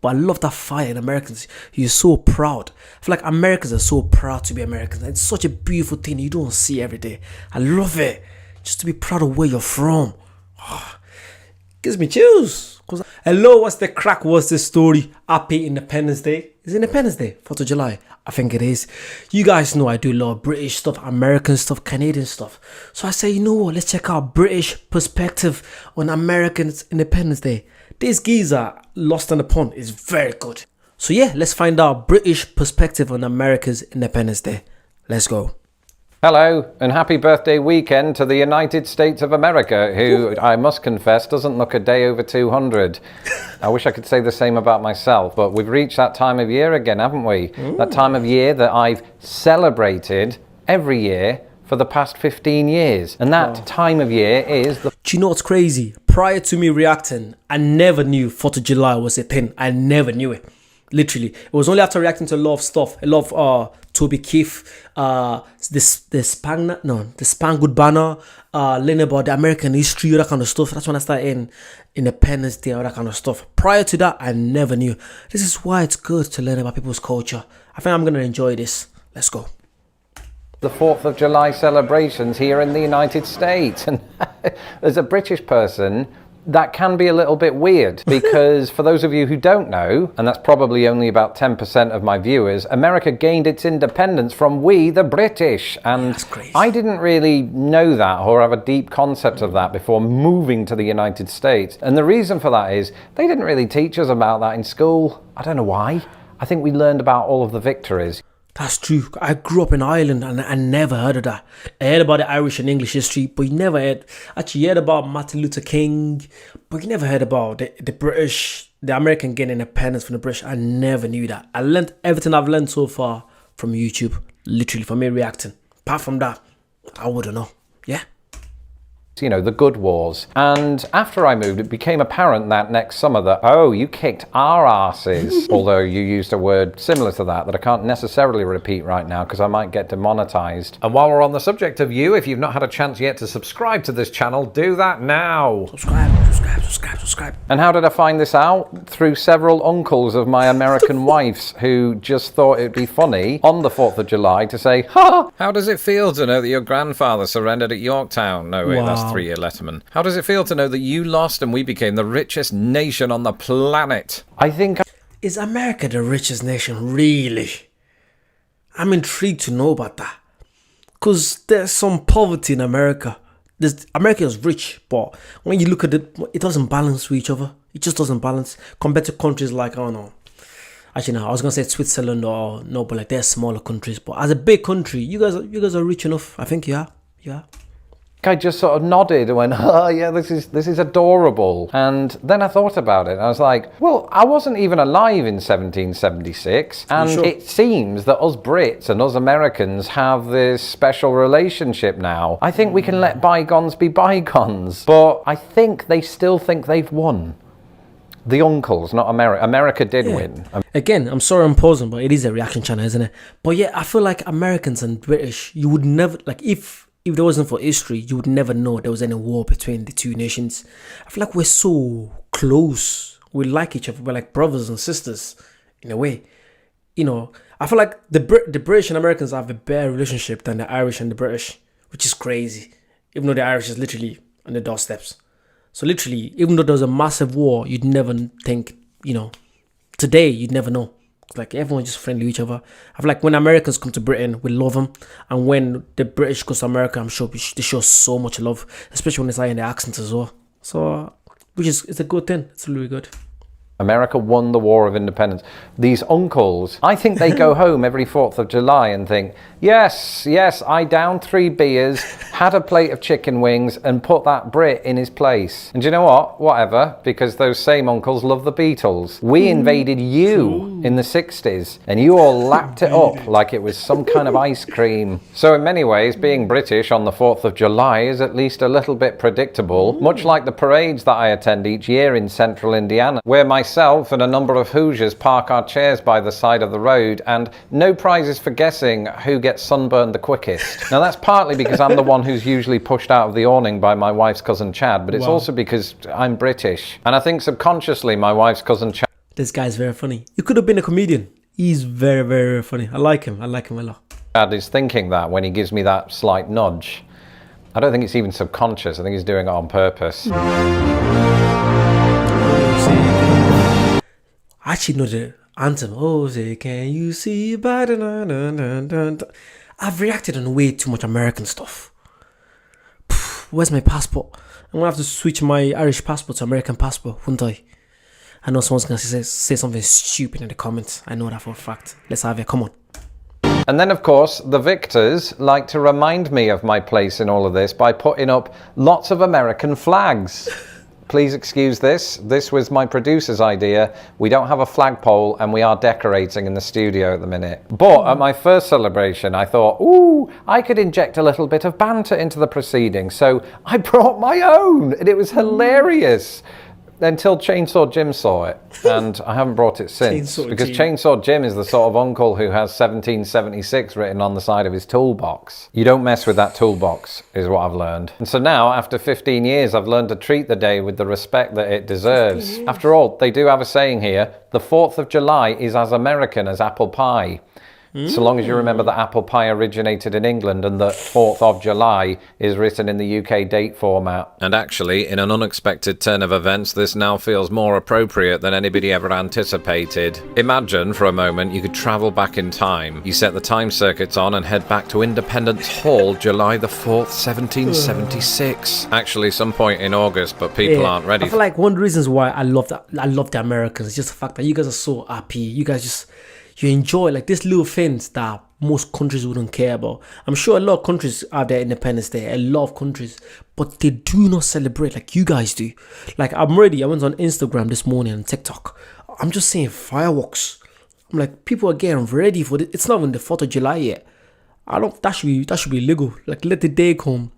But I love that fire in Americans. You're so proud. I feel like Americans are so proud to be Americans. It's such a beautiful thing you don't see every day. I love it. Just to be proud of where you're from. Gives me chills. Hello, what's the crack? What's the story? Happy Independence Day. Is it Independence Day? 4th of July? I think it is. You guys know I do a lot of British stuff, American stuff, Canadian stuff. So I say, you know what? Let's check out British perspective on Americans Independence Day. This geezer, Lost on the Pond, is very good. So yeah, let's find out British perspective on America's Independence Day. Let's go. Hello, and happy birthday weekend to the United States of America, who I must confess doesn't look a day over 200. I wish I could say the same about myself, but we've reached that time of year again, haven't we? That time of year that I've celebrated every year for the past 15 years. And that time of year is the... Do you know what's crazy? Prior to me reacting, I never knew 4th of July was a thing. I never knew it. Literally. It was only after reacting to a lot of stuff. A lot of Toby Keith, the Spangled Banner, learning about the American history, all that kind of stuff. That's when I started in Independence Day, all that kind of stuff. Prior to that, I never knew. This is why it's good to learn about people's culture. I think I'm going to enjoy this. Let's go. The 4th of July celebrations here in the United States. And as a British person, that can be a little bit weird because for those of you who don't know, and that's probably only about 10% of my viewers, America gained its independence from we, the British. And that's crazy. I didn't really know that or have a deep concept of that before moving to the United States. And the reason for that is they didn't really teach us about that in school. I don't know why. I think we learned about all of the victories. That's true. I grew up in Ireland and I never heard of that. I heard about the Irish and English history, but you never heard... Actually, you heard about Martin Luther King, but you never heard about the British, the American getting independence from the British. I never knew that. I learned everything I've learned so far from YouTube, literally, from me reacting. Apart from that, I wouldn't know. Yeah? You know, the good wars. And after I moved, it became apparent that next summer that, oh, you kicked our asses. Although you used a word similar to that I can't necessarily repeat right now because I might get demonetized. And while we're on the subject of you, if you've not had a chance yet to subscribe to this channel, do that now. Subscribe. And how did I find this out? Through several uncles of my American wife's who just thought it'd be funny on the 4th of July to say, ha! How does it feel to know that your grandfather surrendered at Yorktown? No, wait, that's 3-year Letterman. How does it feel to know that you lost and we became the richest nation on the planet? I think... Is America the richest nation, really? I'm intrigued to know about that. Because there's some poverty in America. America is rich, but when you look at it, it doesn't balance with each other. It just doesn't balance compared to countries like, I don't know. Actually, no, I was going to say Switzerland or no, but like they're smaller countries. But as a big country, you guys are rich enough. I think you are. Yeah. I just sort of nodded and went, oh yeah, this is adorable. And then I thought about it and I was like, well, I wasn't even alive in 1776. And sure? It seems that us Brits and us Americans have this special relationship now. I think we can let bygones be bygones. But I think they still think they've won. The uncles, not America. America did win. Again, I'm sorry I'm pausing, but it is a reaction channel, isn't it? But yeah, I feel like Americans and British, you would never, like if there wasn't for history, you would never know there was any war between the two nations. I feel like we're so close. We like each other. We're like brothers and sisters in a way. You know, I feel like the British and Americans have a better relationship than the Irish and the British, which is crazy. Even though the Irish is literally on the doorsteps. So literally, even though there was a massive war, you'd never think, you know, today you'd never know. Like everyone's just friendly with each other. I feel like when Americans come to Britain, we love them, and when the British goes to America, I'm sure they show so much love, especially when it's like in the accents as well. So, it's a good thing. It's really good. America won the War of Independence. These uncles, I think they go home every 4th of July and think, yes, I downed 3 beers, had a plate of chicken wings and put that Brit in his place. And do you know what? Whatever, because those same uncles love the Beatles. We invaded you in the 60s and you all lapped it up like it was some kind of ice cream. So in many ways, being British on the 4th of July is at least a little bit predictable, much like the parades that I attend each year in central Indiana, where myself and a number of Hoosiers park our chairs by the side of the road, and no prizes for guessing who gets sunburned the quickest. Now that's partly because I'm the one who's usually pushed out of the awning by my wife's cousin Chad, but it's also because I'm British, and I think subconsciously my wife's cousin Chad... This guy's very funny. He could have been a comedian. He's very, very, very funny. I like him. I like him a lot. Dad is thinking that when he gives me that slight nudge. I don't think it's even subconscious. I think he's doing it on purpose. I actually know the anthem. Oh, say, can you see? I've reacted on way too much American stuff. Where's my passport? I'm gonna have to switch my Irish passport to American passport, won't I? I know someone's gonna say something stupid in the comments. I know that for a fact. Let's have it. Come on. And then, of course, the victors like to remind me of my place in all of this by putting up lots of American flags. Please excuse this. This was my producer's idea. We don't have a flagpole and we are decorating in the studio at the minute. But at my first celebration, I thought, ooh, I could inject a little bit of banter into the proceedings. So I brought my own and it was hilarious. Until Chainsaw Jim saw it, and I haven't brought it since. Because Chainsaw Jim is the sort of uncle who has 1776 written on the side of his toolbox. You don't mess with that toolbox, is what I've learned. And so now, after 15 years, I've learned to treat the day with the respect that it deserves. After all, they do have a saying here, the 4th of July is as American as apple pie. So long as you remember that apple pie originated in England and the 4th of July is written in the UK date format. And actually, in an unexpected turn of events, this now feels more appropriate than anybody ever anticipated. Imagine, for a moment, you could travel back in time. You set the time circuits on and head back to Independence Hall, July the 4th, 1776. Actually, some point in August, but people aren't ready. I feel like one of the reasons why I love the Americans is just the fact that you guys are so happy. You guys just... You enjoy like these little things that most countries wouldn't care about. I'm sure a lot of countries have their Independence Day, a lot of countries, but they do not celebrate like you guys do. Like I'm ready. I went on Instagram this morning and TikTok. I'm just seeing fireworks. I'm like, people are getting ready for it. It's not even the 4th of July yet. That should be illegal. Like let the day come.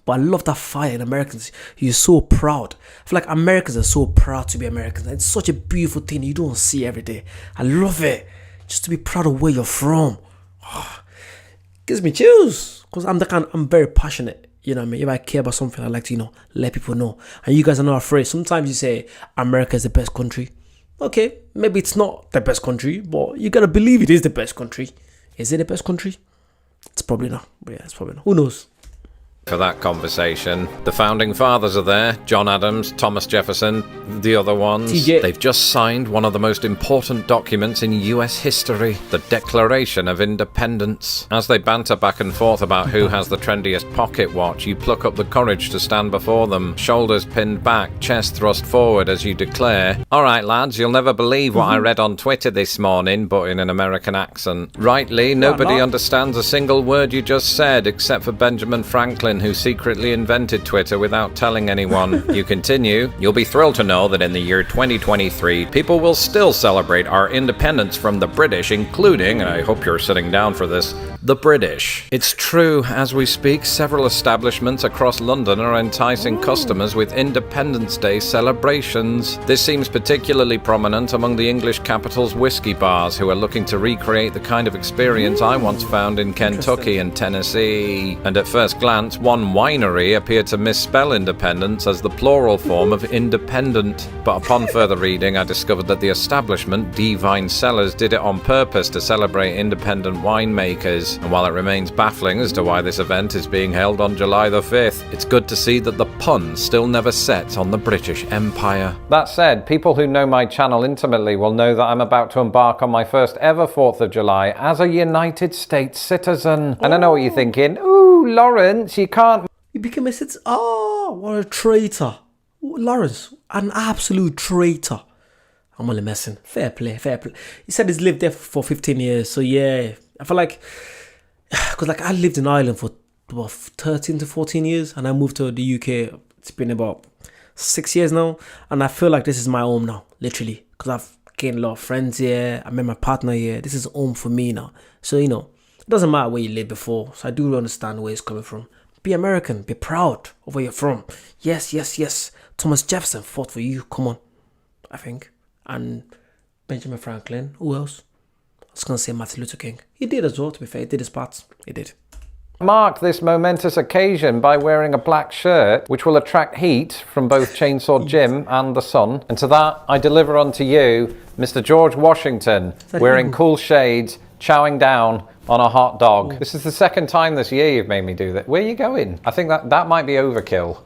But I love that fire in Americans. You're so proud. I feel like Americans are so proud to be Americans. It's such a beautiful thing you don't see every day. I love it. Just to be proud of where you're from. Gives me chills. Because I'm very passionate. You know what I mean? If I care about something, I like to, let people know. And you guys are not afraid. Sometimes you say America is the best country. Okay, maybe it's not the best country, but you gotta believe it is the best country. Is it the best country? It's probably not. Yeah, it's probably not. Who knows? For that conversation. The founding fathers are there, John Adams, Thomas Jefferson, the other ones. TJ. They've just signed one of the most important documents in US history, the Declaration of Independence. As they banter back and forth about who has the trendiest pocket watch, you pluck up the courage to stand before them, shoulders pinned back, chest thrust forward as you declare, "Alright lads, you'll never believe what I read on Twitter this morning," but in an American accent. Rightly, nobody understands a single word you just said, except for Benjamin Franklin, who secretly invented Twitter without telling anyone. You continue, "You'll be thrilled to know that in the year 2023, people will still celebrate our independence from the British, including," and I hope you're sitting down for this, "the British." It's true, as we speak, several establishments across London are enticing customers with Independence Day celebrations. This seems particularly prominent among the English capital's whiskey bars, who are looking to recreate the kind of experience I once found in Kentucky and Tennessee. And at first glance, one winery appeared to misspell independence as the plural form of independent. But upon further reading, I discovered that the establishment, D Vine Cellars, did it on purpose to celebrate independent winemakers. And while it remains baffling as to why this event is being held on July the 5th, it's good to see that the pun still never sets on the British Empire. That said, people who know my channel intimately will know that I'm about to embark on my first ever 4th of July as a United States citizen. And I know what you're thinking, ooh, Lawrence, you can't... You became a citizen. Oh, what a traitor. Lawrence, an absolute traitor. I'm only messing. Fair play, fair play. He said he's lived there for 15 years. So yeah, I feel like... Because like I lived in Ireland for about 13 to 14 years. And I moved to the UK. It's been about 6 years now. And I feel like this is my home now, literally. Because I've gained a lot of friends here. I met my partner here. This is home for me now. So, it doesn't matter where you lived before. So I do understand where it's coming from. Be American. Be proud of where you're from. Yes, yes, yes. Thomas Jefferson fought for you. Come on. I think. And Benjamin Franklin. Who else? I was going to say Martin Luther King. He did as well, to be fair. He did his part. He did. Mark this momentous occasion by wearing a black shirt, which will attract heat from both Chainsaw Jim and the sun. And to that, I deliver unto you, Mr. George Washington, wearing cool shades, chowing down on a hot dog. This is the second time this year you've made me do that. Where are you going? I think that might be overkill.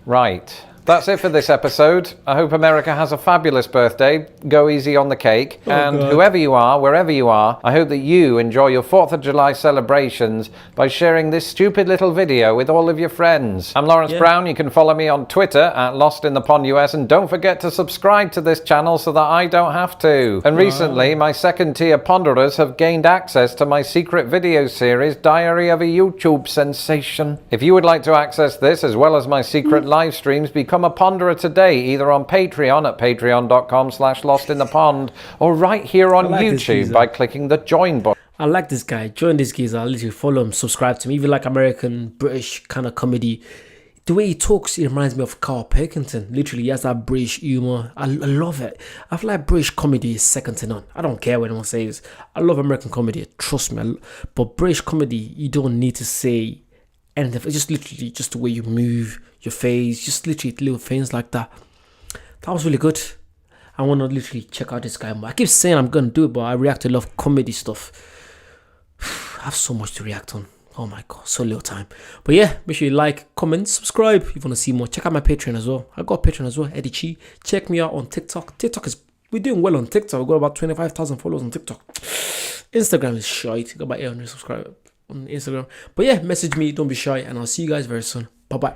Right. That's it for this episode. I hope America has a fabulous birthday. Go easy on the cake. And whoever you are, wherever you are, I hope that you enjoy your 4th of July celebrations by sharing this stupid little video with all of your friends. I'm Lawrence Brown. You can follow me on Twitter at LostInThePondUS, and don't forget to subscribe to this channel so that I don't have to. And recently, my second tier ponderers have gained access to my secret video series, Diary of a YouTube Sensation. If you would like to access this as well as my secret live streams, become a ponderer today, either on Patreon at patreon.com/lostinthepond or right here on YouTube by clicking the join button. I like this guy. Join this geezer. I literally follow him, subscribe to him. Even like American, British kind of comedy. The way he talks, it reminds me of Carl Pilkington. Literally, he has that British humor. I love it. I feel like British comedy is second to none. I don't care what anyone says. I love American comedy. Trust me. But British comedy, you don't need to say anything. It's just literally just the way you move, your face, just literally little things like that. That was really good. I want to literally check out this guy more. I keep saying I'm going to do it, but I react to a lot of comedy stuff. I have so much to react on. Oh my god, so little time. But yeah, make sure you like, comment, subscribe if you want to see more. Check out my Patreon as well. I got a Patreon as well, Eddie Chi. Check me out on TikTok. We're doing well on TikTok. We've got about 25,000 followers on TikTok. Instagram is shite. Got about 800 subscribers on Instagram. But yeah, message me, don't be shy, and I'll see you guys very soon. Bye bye.